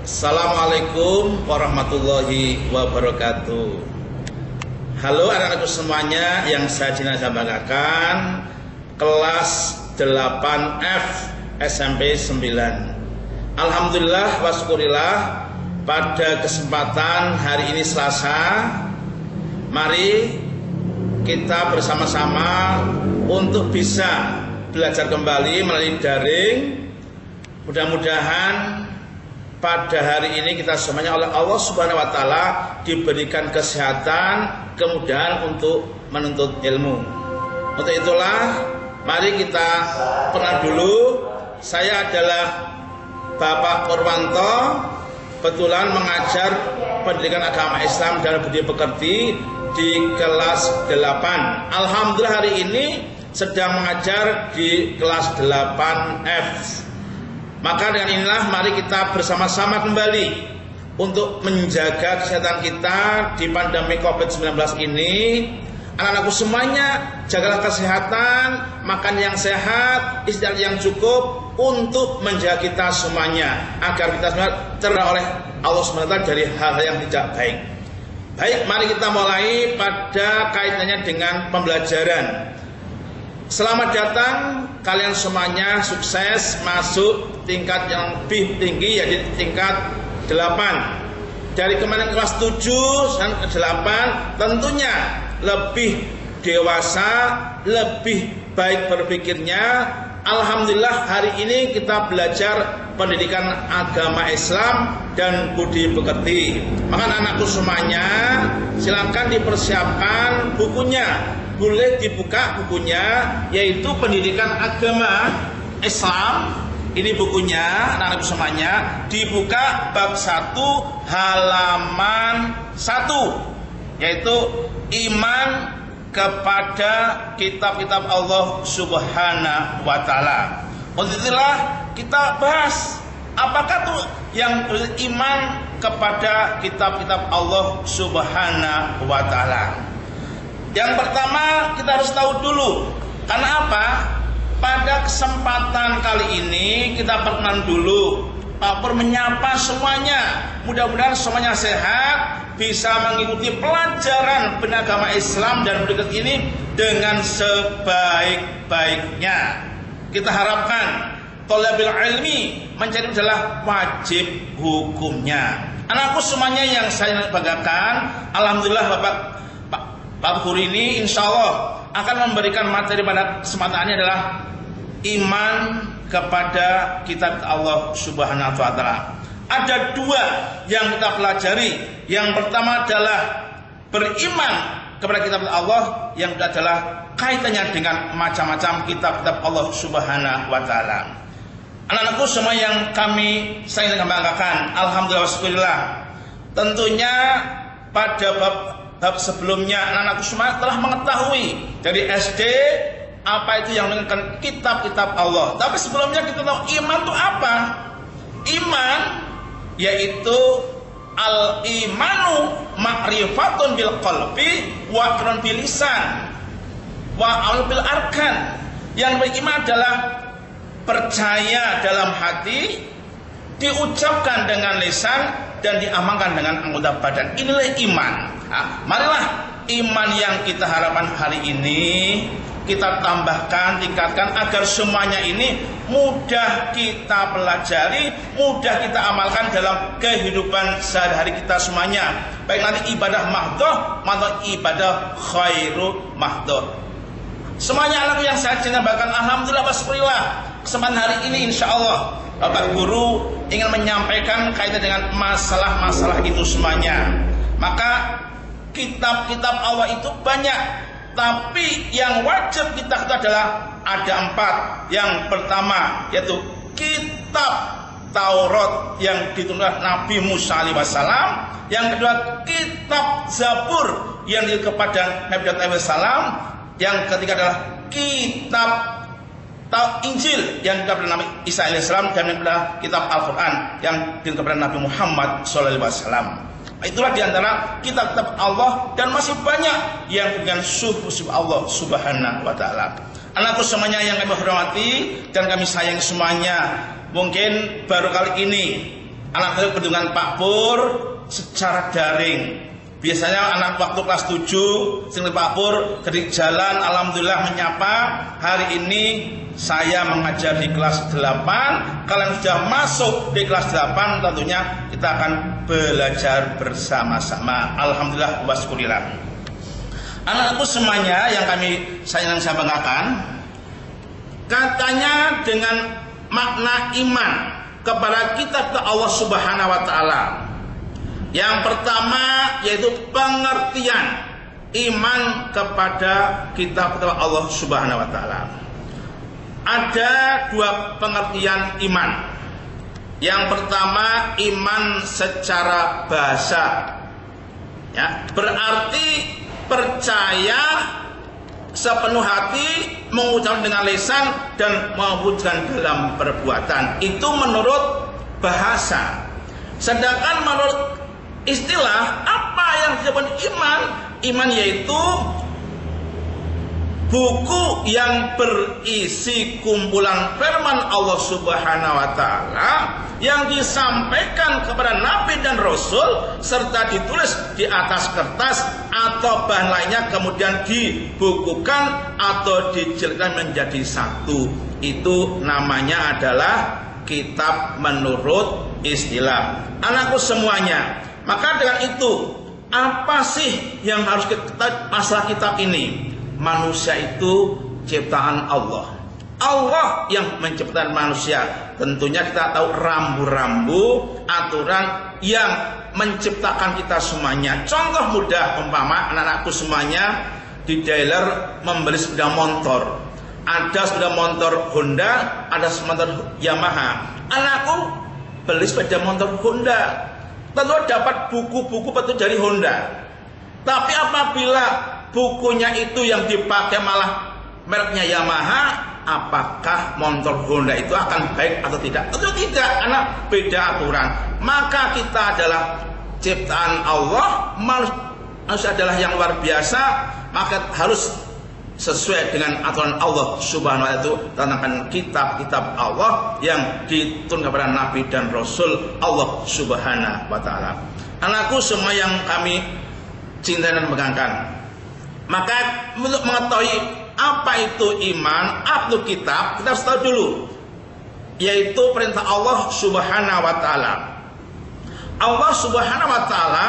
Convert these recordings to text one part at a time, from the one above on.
Assalamualaikum warahmatullahi wabarakatuh. Halo anak-anakku semuanya yang saya banggakan, kelas 8F SMP 9. Alhamdulillah wa syukurillah, pada kesempatan hari ini Selasa, mari kita bersama-sama untuk bisa belajar kembali melalui daring. Mudah-mudahan pada hari ini kita semuanya oleh Allah Subhanahu wa Ta'ala diberikan kesehatan, kemudahan untuk menuntut ilmu. Untuk itulah mari kita kenal dulu. Saya adalah Bapak Purwanto, kebetulan mengajar pendidikan agama Islam dan budi pekerti di kelas 8. Alhamdulillah hari ini sedang mengajar di kelas 8F. Maka dengan inilah mari kita bersama-sama kembali untuk menjaga kesehatan kita di pandemi COVID-19 ini. Anak-anakku semuanya, jagalah kesehatan, makan yang sehat, istirahat yang cukup untuk menjaga kita semuanya agar kita semua terhindar oleh Allah SWT dari hal-hal yang tidak baik. Baik, mari kita mulai pada kaitannya dengan pembelajaran. Selamat datang kalian semuanya, sukses masuk tingkat yang lebih tinggi, yaitu tingkat 8. Dari kemarin kelas 7 dan ke 8 tentunya lebih dewasa, lebih baik berpikirnya. Alhamdulillah hari ini kita belajar pendidikan agama Islam dan budi pekerti. Maka anakku semuanya silakan dipersiapkan bukunya. Boleh dibuka bukunya, yaitu pendidikan agama Islam. Ini bukunya, anak-anak semuanya, dibuka bab 1 halaman 1, yaitu iman kepada kitab-kitab Allah Subhanahu wa Ta'ala. Untuk itulah kita bahas apakah tuh yang beriman kepada kitab-kitab Allah Subhanahu wa Ta'ala. Yang pertama kita harus tahu dulu, karena apa? Pada kesempatan kali ini kita perkenalan dulu, menyapa semuanya. Mudah-mudahan semuanya sehat, bisa mengikuti pelajaran beragama Islam dan berikut ini dengan sebaik-baiknya. Kita harapkan thalabul ilmi mencari adalah wajib hukumnya. Anakku semuanya yang saya banggakan, alhamdulillah Bapak Guru ini insya Allah akan memberikan materi pada kesempatan ini adalah iman kepada kitab Allah Subhanahu wa Ta'ala. Ada 2 yang kita pelajari. Yang pertama adalah beriman kepada kitab Allah, yang kedua adalah kaitannya dengan macam-macam kitab-kitab Allah Subhanahu wa Ta'ala. Anak-anakku semua yang kami sayang dan banggakan, alhamdulillah syukurillah, tentunya pada bab sebelumnya anak-anakku semua telah mengetahui dari SD apa itu yang mengenai kitab-kitab Allah. Tapi sebelumnya kita tahu iman itu apa? Iman yaitu al-imanu ma'rifatun bil qalbi wa aqran bil lisan wa amal bil arkan. Yang beriman adalah percaya dalam hati, diucapkan dengan lisan, dan diamalkan dengan anggota badan. Inilah iman. Marilah iman yang kita harapkan hari ini kita tambahkan, tingkatkan agar semuanya ini mudah kita pelajari, mudah kita amalkan dalam kehidupan sehari-hari kita semuanya. Baik nanti ibadah mahdoh atau ibadah khairu mahdoh. Semuanya anak yang saya cintakan, alhamdulillah wasyukurillah, kesempatan hari ini insya Allah Bapak Guru ingin menyampaikan kaitan dengan masalah-masalah itu semuanya. Maka kitab-kitab Allah itu banyak, tapi yang wajib kita ketahui adalah ada 4. Yang pertama yaitu kitab Taurat yang ditulis Nabi Musa alaihissalam. Yang kedua kitab Zabur yang ditulis kepada Nabi Daud alaihissalam. Yang ketiga adalah kitab Injil yang ditulis kepada Nabi Isa alaihissalam, dan yang kedua kitab Al-Quran yang ditulis kepada Nabi Muhammad SAW. Itulah diantara kitab-kitab Allah, dan masih banyak yang dengan suhuf Allah Subhanahu wa Ta'ala. Anakku semuanya yang kami hormati dan kami sayang semuanya, mungkin baru kali ini Anak saya dengan Pak Pur secara daring. Biasanya anak waktu kelas 7 sing Pak Pur kedik jalan, alhamdulillah menyapa. Hari ini saya mengajar di kelas 8. Kalian sudah masuk di kelas 8, tentunya kita akan belajar bersama-sama. Alhamdulillah wa syukurillah. Anakku semuanya yang saya banggakan, katanya dengan makna iman kepada kitab Allah Subhanahu wa taala. Yang pertama yaitu pengertian iman kepada kitab Allah Subhanahu wa taala. Ada dua pengertian iman. Yang pertama iman secara bahasa. Ya, berarti percaya sepenuh hati, mengucapkan dengan lisan dan mewujudkan dalam perbuatan. Itu menurut bahasa. Sedangkan menurut istilah, apa yang disebut iman? Iman yaitu buku yang berisi kumpulan firman Allah Subhanahu wa taala yang disampaikan kepada nabi dan rasul serta ditulis di atas kertas atau bahan lainnya, kemudian dibukukan atau dijadikan menjadi satu. Itu namanya adalah kitab menurut istilah. Anakku semuanya, maka dengan itu apa sih yang harus kita masalah kitab ini? Manusia itu ciptaan Allah. Allah yang menciptakan manusia. Tentunya kita tahu rambu-rambu aturan yang menciptakan kita semuanya. Contoh mudah, umpama anak-anakku semuanya di dealer membeli sepeda motor. Ada sepeda motor Honda, ada sepeda motor Yamaha. Anakku beli sepeda motor Honda, tentu dapat buku-buku petunjuk dari Honda. Tapi apabila bukunya itu yang dipakai malah mereknya Yamaha, apakah motor Honda itu akan baik atau tidak? Tentu tidak, anak beda aturan. Maka kita adalah ciptaan Allah, manusia adalah yang luar biasa, maka harus sesuai dengan aturan Allah Subhanahu wa taala. Itu tentang kitab-kitab Allah yang diturunkan kepada nabi dan rasul Allah Subhanahu wa taala. Anakku semua yang kami cintai dan megangkan, maka untuk mengetahui apa itu iman, apa itu kitab, kita harus tahu dulu, yaitu perintah Allah Subhanahu wa taala. Allah Subhanahu wa taala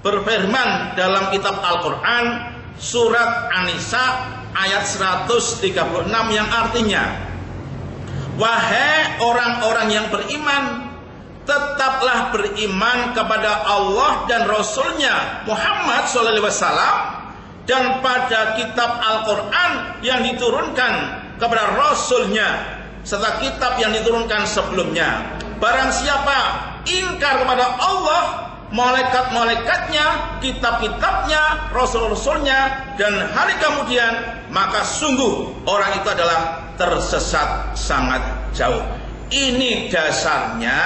berfirman dalam kitab Al-Qur'an surat An-Nisa ayat 136 yang artinya, wahai orang-orang yang beriman, tetaplah beriman kepada Allah dan Rasulnya Muhammad SAW dan pada kitab Al-Quran yang diturunkan kepada Rasulnya serta kitab yang diturunkan sebelumnya. Barang siapa ingkar kepada Allah, malaikat-malaikatnya, kitab-kitabnya, rasul-rasulnya dan hari kemudian, maka sungguh orang itu adalah tersesat sangat jauh. Ini dasarnya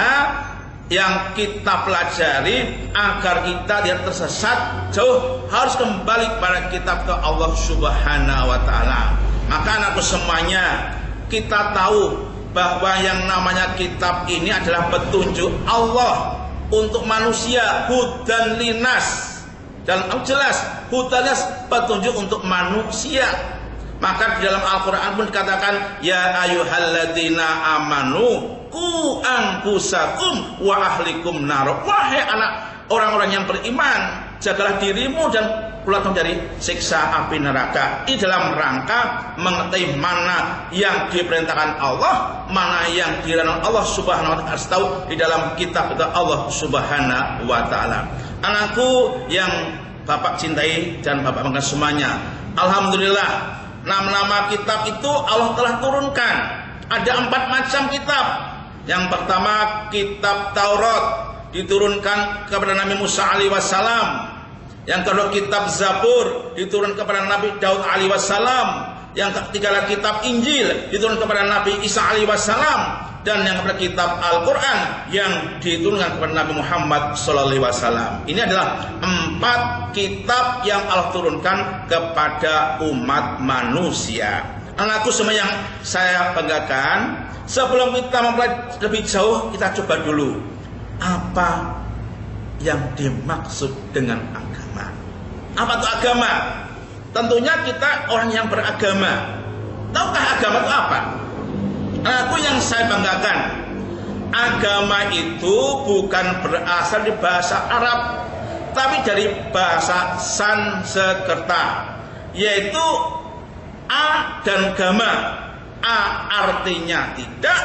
yang kita pelajari agar kita tidak tersesat jauh, harus kembali pada kitab ke Allah Subhanahu wa taala. Maka anakku semuanya, kita tahu bahwa yang namanya kitab ini adalah petunjuk Allah untuk manusia, hudan linas. Dan jelas hudannya petunjuk untuk manusia. Maka di dalam Al-Quran pun dikatakan, ya ayyuhalladzina amanu ku anfusakum wa ahlikum nar. Wahai anak orang-orang yang beriman, jagalah dirimu dan keluarga dari siksa api neraka. Ini dalam rangka mengetahui mana yang diperintahkan Allah, mana yang dilarang Allah Subhanahu wa taala. Harus tahu di dalam kitab Allah Subhanahu wa taala. Anakku yang Bapak cintai dan Bapak bangga semuanya, alhamdulillah, nama-nama kitab itu Allah telah turunkan. Ada 4 macam kitab. Yang pertama kitab Taurat, diturunkan kepada Nabi Musa alaihi wassalam. Yang kedua kitab Zabur, diturunkan kepada Nabi Daud alaihi wassalam. Yang ketiga adalah kitab Injil, diturunkan kepada Nabi Isa alaihi wassalam. Dan yang keempat kitab Al-Quran yang diturunkan kepada Nabi Muhammad sallallahu alaihi wasallam. Ini adalah 4 kitab yang Allah turunkan kepada umat manusia. Anakku semua yang saya banggakan, sebelum kita mempelajari lebih jauh, kita coba dulu apa yang dimaksud dengan agama. Apa itu agama? Tentunya kita orang yang beragama. Tahukah agama itu apa? Aku yang saya banggakan, agama itu bukan berasal dari bahasa Arab, tapi dari bahasa Sanskerta, yaitu a dan gama. A artinya tidak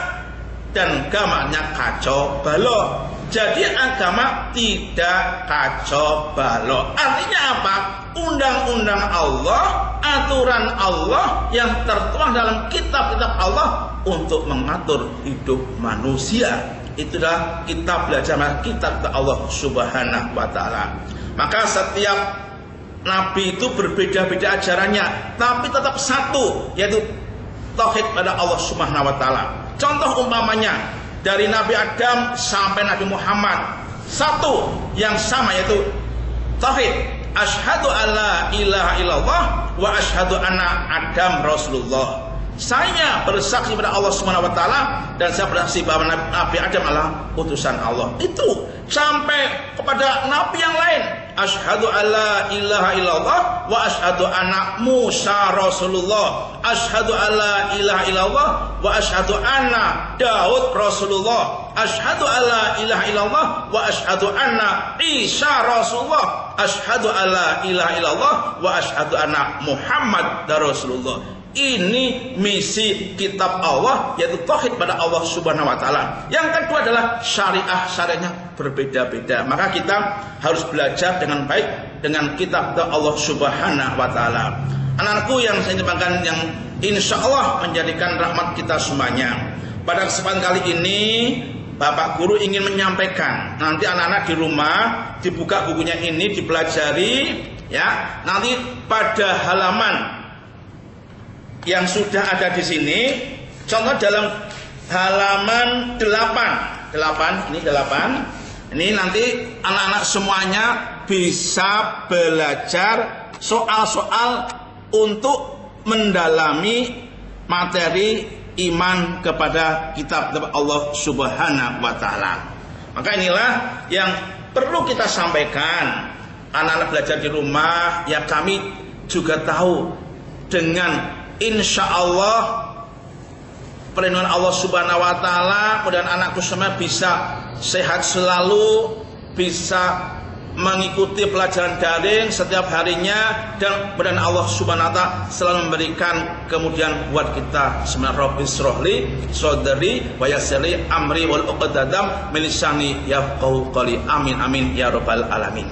dan gamanya kacau balau. Jadi agama tidak kacau balau. Artinya apa? Undang-undang Allah, aturan Allah yang tertuang dalam kitab-kitab Allah untuk mengatur hidup manusia. Itulah kita belajar kitab Allah Subhanahu wa taala. Maka setiap nabi itu berbeda-beda ajarannya, tapi tetap satu, yaitu tauhid pada Allah Subhanahu wa taala. Contoh umpamanya dari Nabi Adam sampai Nabi Muhammad, satu yang sama, yaitu tauhid. Asyhadu alla ilaha illallah wa asyhadu anna Adam Rasulullah. Saya bersaksi pada Allah Subhanahu wa taala dan saya bersaksi bahwa Nabi Adam adalah utusan Allah. Itu sampai kepada nabi yang lain. Asyhadu alla ilaha illallah wa asyhadu anna Musa Rasulullah. Asyhadu alla ilaha illallah wa asyhadu anna Daud Rasulullah. Asyhadu alla ilaha illallah wa asyhadu anna Isa Rasulullah. Asyhadu alla ilaha illallah wa asyhadu anna Muhammad Rasulullah. Ini misi kitab Allah, yaitu tauhid pada Allah Subhanahu wa taala. Yang kedua adalah syariahnya berbeda-beda. Maka kita harus belajar dengan baik dengan kitab Allah Subhanahu wa taala. Anakku yang saya nyebangkan, yang insya Allah menjadikan rahmat kita semuanya. Pada kesempatan kali ini Bapak Guru ingin menyampaikan, nanti anak-anak di rumah dibuka bukunya ini, dipelajari ya. Nanti pada halaman yang sudah ada di sini, contoh dalam halaman 8, ini nanti anak-anak semuanya bisa belajar soal-soal untuk mendalami materi iman kepada kitab Allah Subhanahu wa taala. Maka inilah yang perlu kita sampaikan. Anak-anak belajar di rumah, ya kami juga tahu dengan insya Allah perlindungan Allah Subhanahu wa taala, kemudian anakku semua bisa sehat selalu, bisa mengikuti pelajaran daring setiap harinya, dan kemudian Allah Subhanahu wa taala selalu memberikan kemudian buat kita sebenarnya Rabbi srohli sodri wa yassirli amri wal uqdadam min lisani yafqahu qawli. Amin amin ya rabbal alamin.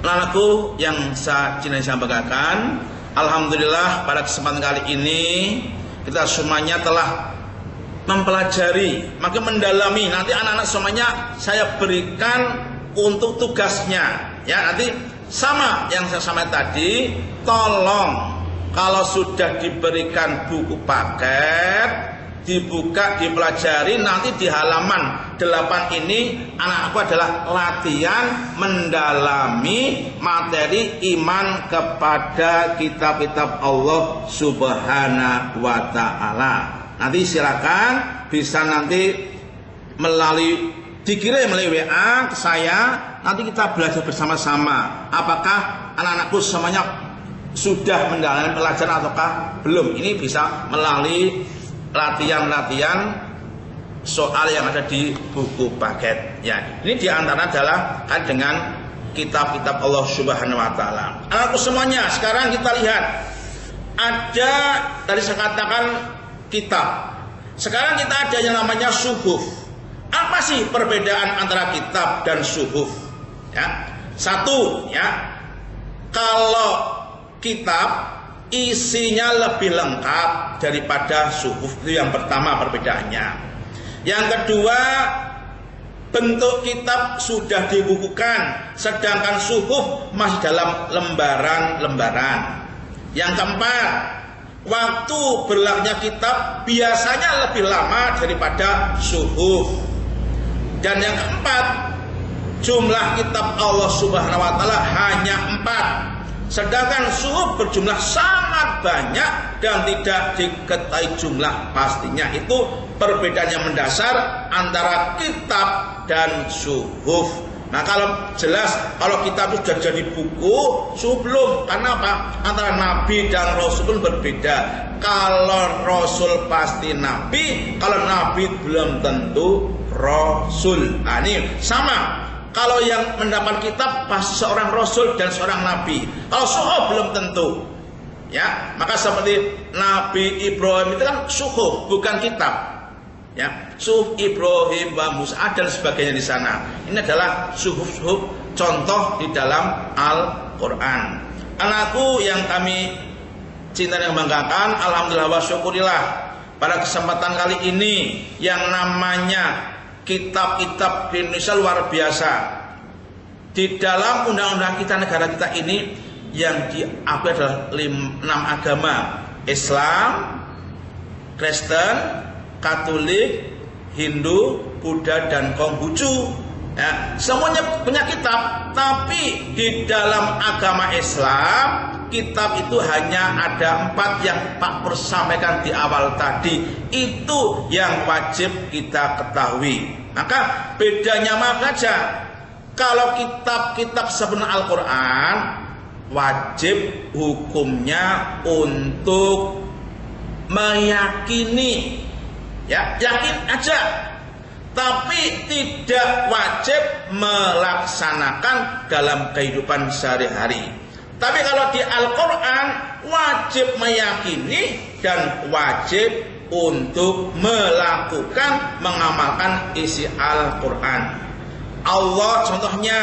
Anakku yang saya cintai, saya banggakan, alhamdulillah pada kesempatan kali ini kita semuanya telah mempelajari, makin mendalami. Nanti anak-anak semuanya saya berikan untuk tugasnya ya. Nanti sama yang saya sampaikan tadi, tolong kalau sudah diberikan buku paket dibuka, dipelajari. Nanti di halaman 8 ini anak-anakku adalah latihan mendalami materi iman kepada kitab-kitab Allah Subhanahu wa taala. Nanti silakan bisa nanti melalui dikirim melalui WA ke saya, nanti kita belajar bersama-sama. Apakah anak-anakku semuanya sudah mendalami pelajaran ataukah belum? Ini bisa melalui latihan-latihan soal yang ada di buku paket ya. Ini diantara adalah kan dengan kitab-kitab Allah Subhanahu wa taala. Anakku semuanya, sekarang kita lihat ada, tadi saya katakan kitab. Sekarang kita ada yang namanya suhuf. Apa sih perbedaan antara kitab dan suhuf? Ya. Satu ya, kalau kitab isinya lebih lengkap daripada suhuf, itu yang pertama perbedaannya. Yang kedua, bentuk kitab sudah dibukukan, sedangkan suhuf masih dalam lembaran-lembaran. Yang keempat, waktu berlakunya kitab biasanya lebih lama daripada suhuf. Dan yang keempat, jumlah kitab Allah Subhanahu wa taala hanya 4. Sedangkan suhuf berjumlah sangat banyak dan tidak diketahui jumlah pastinya. Itu perbedaan yang mendasar antara kitab dan suhuf. Nah kalau jelas, kalau kitab itu sudah jadi buku, suhuf belum. Karena apa? Antara nabi dan rasul pun berbeda. Kalau rasul pasti nabi, kalau nabi belum tentu rasul. Nah ini sama. Kalau yang mendapat kitab pasti seorang rasul dan seorang nabi. Kalau suhuf belum tentu. Ya, maka seperti Nabi Ibrahim itu kan suhuf, bukan kitab. Ya, suhuf Ibrahim wa Musa dan sebagainya di sana. Ini adalah suhuf-suhuf contoh di dalam Al-Qur'an. Anakku yang kami cinta dan banggakan, alhamdulillah wa syukurillah. Pada kesempatan kali ini yang namanya kitab-kitab di Indonesia luar biasa. Di dalam undang-undang kita, negara kita ini yang diakui adalah 6 agama: Islam, Kristen, Katolik, Hindu, Buddha, dan Konghucu. Ya, semuanya punya kitab, tapi di dalam agama Islam kitab itu hanya ada 4 yang Pak Pur sampaikan di awal tadi. Itu yang wajib kita ketahui. Maka bedanya maka saja, kalau kitab-kitab sebelum Al-Quran wajib hukumnya untuk meyakini, ya yakin aja, tapi tidak wajib melaksanakan dalam kehidupan sehari-hari. Tapi kalau di Al-Quran wajib meyakini dan wajib untuk melakukan, mengamalkan isi Al-Quran. Allah contohnya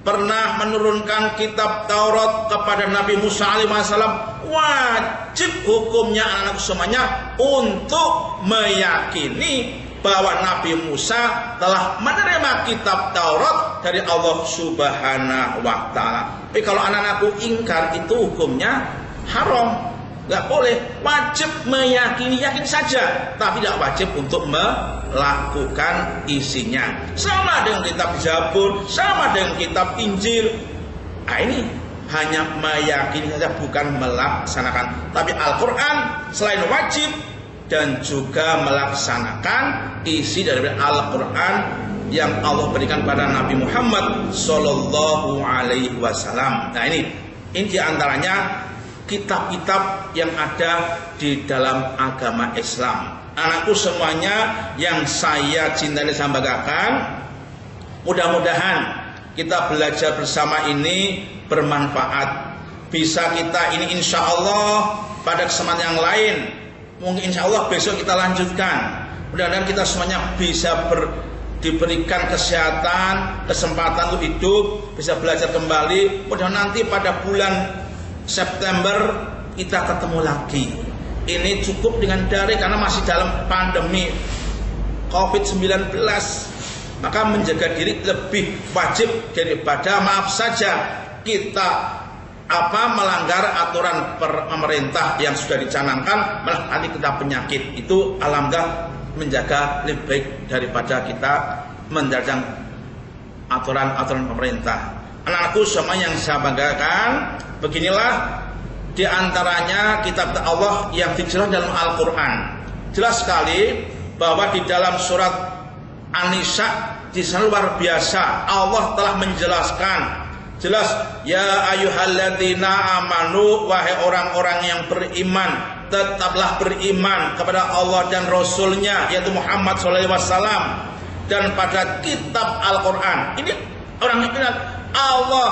pernah menurunkan kitab Taurat kepada Nabi Musa alaihissalam. Wajib hukumnya anak semuanya untuk meyakini bahwa Nabi Musa telah menerima kitab Taurat dari Allah Subhanahu wa Ta'ala. Tapi kalau anak-anakku ingkar, itu hukumnya haram, nggak boleh. Wajib meyakini, yakin saja, tapi tidak wajib untuk melakukan isinya. Sama dengan kitab Zabur, sama dengan kitab Injil. Nah ini hanya meyakini saja, bukan melaksanakan. Tapi Al-Quran selain wajib dan juga melaksanakan isi dari Al-Quran yang Allah berikan pada Nabi Muhammad Sallallahu Alaihi Wasallam. Nah ini diantaranya kitab-kitab yang ada di dalam agama Islam. Anakku semuanya yang saya cintai dan saya banggakan, mudah-mudahan kita belajar bersama ini bermanfaat. Bisa kita ini insya Allah pada kesempatan yang lain, mungkin insya Allah besok kita lanjutkan. Mudah-mudahan kita semuanya bisa diberikan kesehatan, kesempatan untuk hidup, bisa belajar kembali. Mudah-mudahan nanti pada bulan September kita ketemu lagi. Ini cukup dengan daring karena masih dalam pandemi COVID-19. Maka menjaga diri lebih wajib daripada maaf saja kita melanggar aturan pemerintah yang sudah dicanangkan, malah nanti kita penyakit. Itu alhamdulillah menjaga lebih baik daripada kita menjalankan aturan-aturan pemerintah. Anak-anakku semua yang saya banggakan, beginilah diantaranya kitab Allah yang dijelaskan dalam Al-Quran. Jelas sekali bahwa di dalam surat An-Nisa di sana luar biasa Allah telah menjelaskan jelas, ya ayyuhalladzina amanu, wahai orang-orang yang beriman, tetaplah beriman kepada Allah dan Rasulnya yaitu Muhammad SAW dan pada kitab Al-Quran. Ini orang yang bilang Allah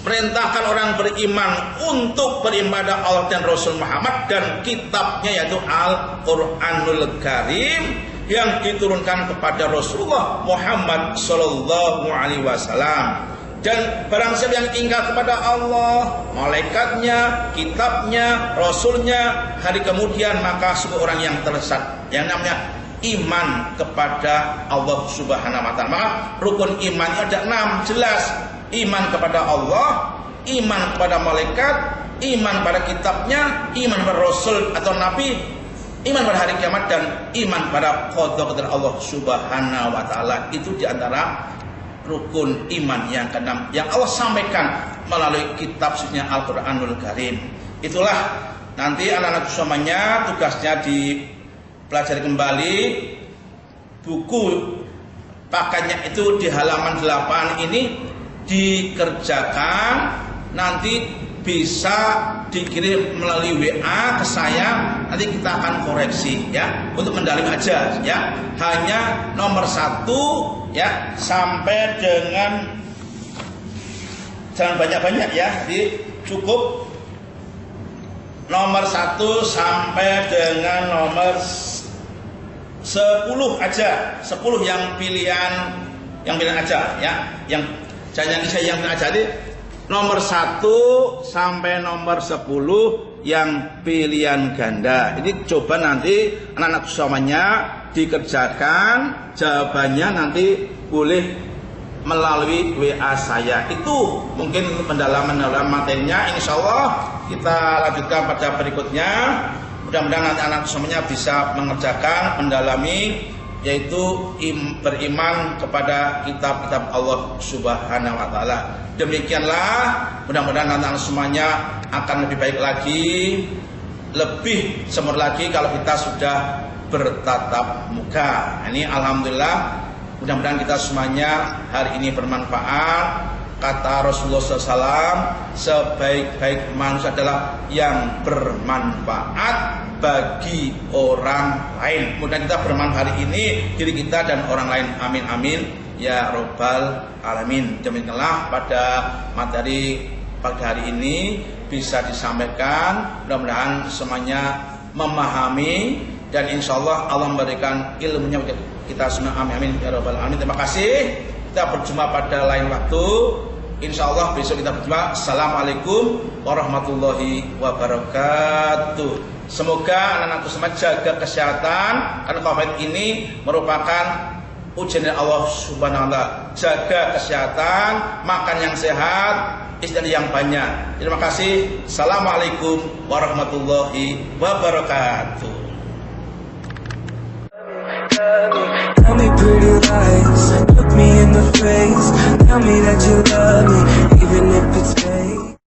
merintahkan orang beriman untuk beriman pada Allah dan Rasul Muhammad dan kitabnya yaitu Al-Quranul Karim yang diturunkan kepada Rasulullah Muhammad Sallallahu Alaihi Wasallam. Dan barang siapa yang ingkar kepada Allah, malaikatnya, kitabnya, Rasulnya, hari kemudian, maka sebuah orang yang tersesat. Yang namanya iman kepada Allah Subhanahu Wa Taala. Maka rukun iman ada 6 jelas. Iman kepada Allah, iman kepada malaikat, iman pada kitabnya, iman pada Rasul atau Nabi, iman pada hari kiamat, dan iman pada qada qadar Allah Subhanahu wa Ta'ala. Itu diantara rukun iman yang keenam yang Allah sampaikan melalui kitab sucinya Al-Qur'anul Karim. Itulah nanti anak-anak semuanya tugasnya dipelajari kembali buku pakainya itu di halaman 8 ini dikerjakan, nanti bisa dikirim melalui WA ke saya, nanti kita akan koreksi ya, untuk mendalam aja ya. Hanya nomor 1 ya, sampai dengan jangan banyak-banyak ya, jadi cukup nomor 1 sampai dengan nomor 10 aja, 10 yang pilihan aja ya, yang jangan yang aja. Jadi nomor 1 sampai nomor 10 yang pilihan ganda. Ini coba nanti anak-anak semuanya dikerjakan, jawabannya nanti boleh melalui WA saya. Itu mungkin pendalaman materinya. Insya Allah kita lanjutkan pada berikutnya. Mudah-mudahan nanti anak semuanya bisa mengerjakan, mendalami, yaitu beriman kepada kitab-kitab Allah Subhanahu wa Ta'ala. Demikianlah, mudah-mudahan anak semuanya akan lebih baik lagi, lebih sempurna lagi kalau kita sudah bertatap muka. Ini alhamdulillah, mudah-mudahan kita semuanya hari ini bermanfaat. Kata Rasulullah SAW, sebaik-baik manusia adalah yang bermanfaat bagi orang lain. Mudah kita bermanfaat hari ini, diri kita dan orang lain. Amin amin ya robbal alamin. Demikianlah pada materi pagi hari ini bisa disampaikan. Mudah-mudahan semuanya memahami dan insya Allah Allah memberikan ilmunya kita semua. Amin amin ya robbal alamin. Terima kasih. Kita berjumpa pada lain waktu. Insya Allah besok kita berjumpa. Assalamualaikum warahmatullahi wabarakatuh. Semoga anak-anakku semua jaga kesehatan, karena COVID ini merupakan ujian dari Allah Subhanahu wa Ta'ala. Jaga kesehatan, makan yang sehat, istirahat yang banyak. Terima kasih. Assalamualaikum warahmatullahi wabarakatuh. Tell me pretty lies, look me in the face, tell me that you love me, even if it's